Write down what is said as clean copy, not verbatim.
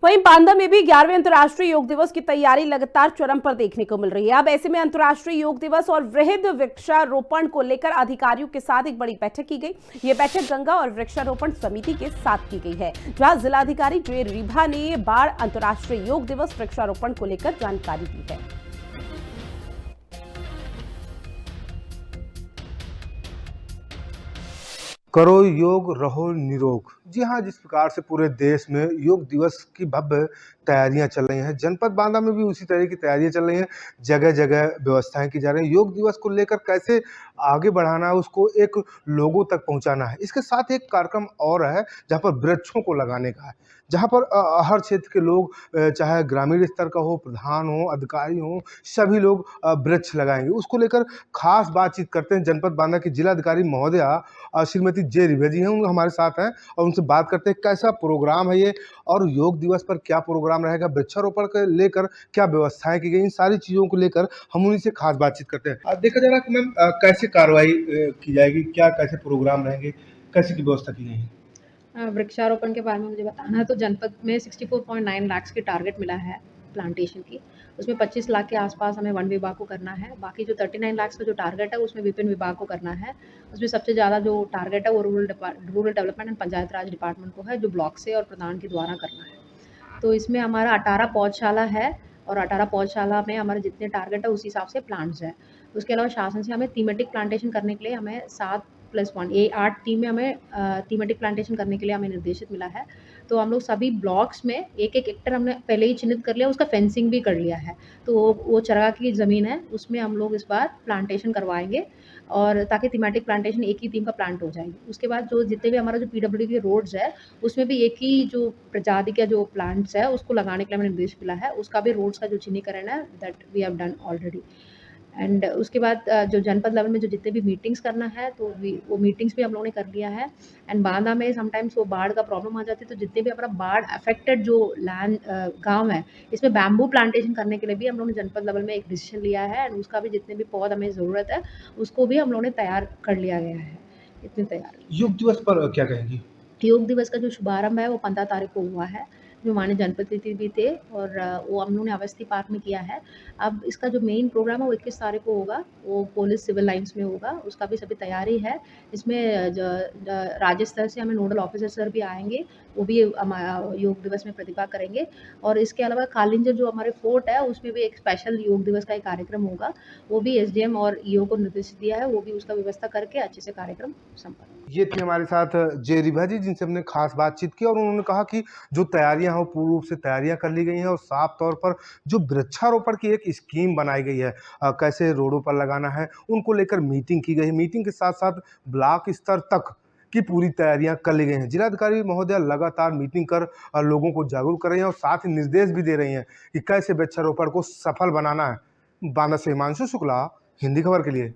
वहीं बांदा में भी 11वें अंतर्राष्ट्रीय योग दिवस की तैयारी लगातार चरम पर देखने को मिल रही है। अब ऐसे में अंतर्राष्ट्रीय योग दिवस और वृहद वृक्षारोपण को लेकर अधिकारियों के साथ एक बड़ी बैठक की गई। ये बैठक गंगा और वृक्षारोपण समिति के साथ की गई है, जहां जिलाधिकारी जे रीभा ने बाढ़ अंतर्राष्ट्रीय योग दिवस वृक्षारोपण को लेकर जानकारी दी है। करो योग रहो निरोग। जी हाँ, जिस प्रकार से पूरे देश में योग दिवस की भव्य तैयारियां चल रही हैं, जनपद बांदा में भी उसी तरह की तैयारियां चल रही हैं। जगह जगह व्यवस्थाएं की जा रही हैं। योग दिवस को लेकर कैसे आगे बढ़ाना है, उसको एक लोगों तक पहुंचाना है। इसके साथ एक कार्यक्रम और है जहां पर वृक्षों को लगाने का है, जहां पर हर क्षेत्र के लोग, चाहे ग्रामीण स्तर का हो, प्रधान हो, अधिकारी हो, सभी लोग वृक्ष लगाएंगे। उसको लेकर खास बातचीत करते हैं जनपद बांदा की जिलाधिकारी महोदया श्रीमती जे रीभा जी हैं, उन हमारे साथ हैं और उनसे बात करते हैं कैसा प्रोग्राम है ये, और योग दिवस पर क्या प्रोग्राम रहेगा, वृक्षारोपण को लेकर क्या व्यवस्थाएं की गई, इन सारी चीज़ों को लेकर हम उन्हीं से खास बातचीत करते हैं। देखा जा रहा है कि मैम कैसे कार्रवाई की जाएगी, क्या कैसे प्रोग्राम रहेंगे, कैसे की व्यवस्था की गई है? वृक्षारोपण के बारे में मुझे बताना है तो जनपद में 64.9 लाख की टारगेट मिला है प्लांटेशन की। उसमें 25 लाख के आसपास हमें वन विभाग को करना है। बाकी जो 39 लाख का जो टारगेट है उसमें विभिन्न विभाग को करना है। उसमें सबसे ज़्यादा जो टारगेट है वो rural development and panchayat Raj department को है, जो ब्लॉक से और प्रधान के द्वारा करना है। तो इसमें हमारा 18 पौधशाला है और 18 पौधशाला में हमारे जितने टारगेट है उस हिसाब से प्लांट्स हैं। उसके अलावा शासन से हमें थीमेटिक प्लांटेशन करने के लिए हमें 7+1 ये 8 टीम में हमें थीमेटिक प्लांटेशन करने के लिए हमें निर्देशित मिला है। तो हम लोग सभी ब्लॉक्स में एक हेक्टेयर हमने पहले ही चिन्हित कर लिया, उसका फेंसिंग भी कर लिया है। तो वो चरगा की ज़मीन है, उसमें हम लोग इस बार प्लांटेशन करवाएंगे और ताकि थीमेटिक प्लांटेशन एक ही थीम का प्लांट हो जाएगी। उसके बाद जो जितने भी हमारा जो पीडब्ल्यूडी के रोड्स है उसमें भी एक ही जो प्रजाति का जो प्लांट्स है उसको लगाने के लिए हमें निर्देश मिला है। उसका भी रोड्स का जो चिन्हीकरण है that we have done already. And उसके बाद जो जनपद लेवल में जो जितने भी मीटिंग्स करना है तो वो मीटिंग्स भी हम लोगों ने कर लिया है। एंड बांदा में समटाइम्स वो बाढ़ का प्रॉब्लम आ जाती है, तो जितने भी हमारा बाढ़ अफेक्टेड जो लैंड गांव है इसमें बैम्बू प्लांटेशन करने के लिए भी हम लोगों ने जनपद लेवल में एक डिसीजन लिया है। एंड उसका भी जितने भी पौध हमें ज़रूरत है उसको भी हम लोगों ने तैयार कर लिया गया है। इतनी तैयारी। योग दिवस पर क्या कहेंगी? योग दिवस का जो शुभारंभ है वो 15 तारीख को हुआ है, जो माननीय जनप्रतिनिधि भी थे और वो हम लोगों ने अवस्थी पार्क में किया है। अब इसका जो मेन प्रोग्राम है वो 21 तारीख को होगा, वो पुलिस सिविल लाइन्स में होगा, उसका भी सभी तैयारी है। इसमें राज्य स्तर से हमें नोडल ऑफिसर सर भी आएंगे, वो भी योग दिवस में प्रतिभा करेंगे। और इसके अलावा कालिंजर जो हमारे फोर्ट है उसमें भी एक स्पेशल योग दिवस का एक कार्यक्रम होगा, वो भी एसडीएम और ईओ को निर्देश दिया है, वो भी उसका व्यवस्था करके अच्छे से कार्यक्रम संपन्न। ये थे हमारे साथ जे रीभा जी, जिनसे हमने खास बातचीत की और उन्होंने कहा कि जो तैयारियां हो पूर्ण रूप से तैयारियां कर ली गई हैं और साफ तौर पर जो वृक्षारोपण की एक स्कीम बनाई गई है, कैसे रोडों पर लगाना है, उनको लेकर मीटिंग की गई। मीटिंग के साथ साथ ब्लॉक स्तर तक की पूरी तैयारियां कर ली गई हैं। जिलाधिकारी महोदया लगातार मीटिंग कर लोगों को जागरूक कर रही हैं और साथ ही निर्देश भी दे रही हैं कि कैसे वृक्षारोपण को सफल बनाना है। बांदा से हिमांशु शुक्ला, हिंदी खबर के लिए।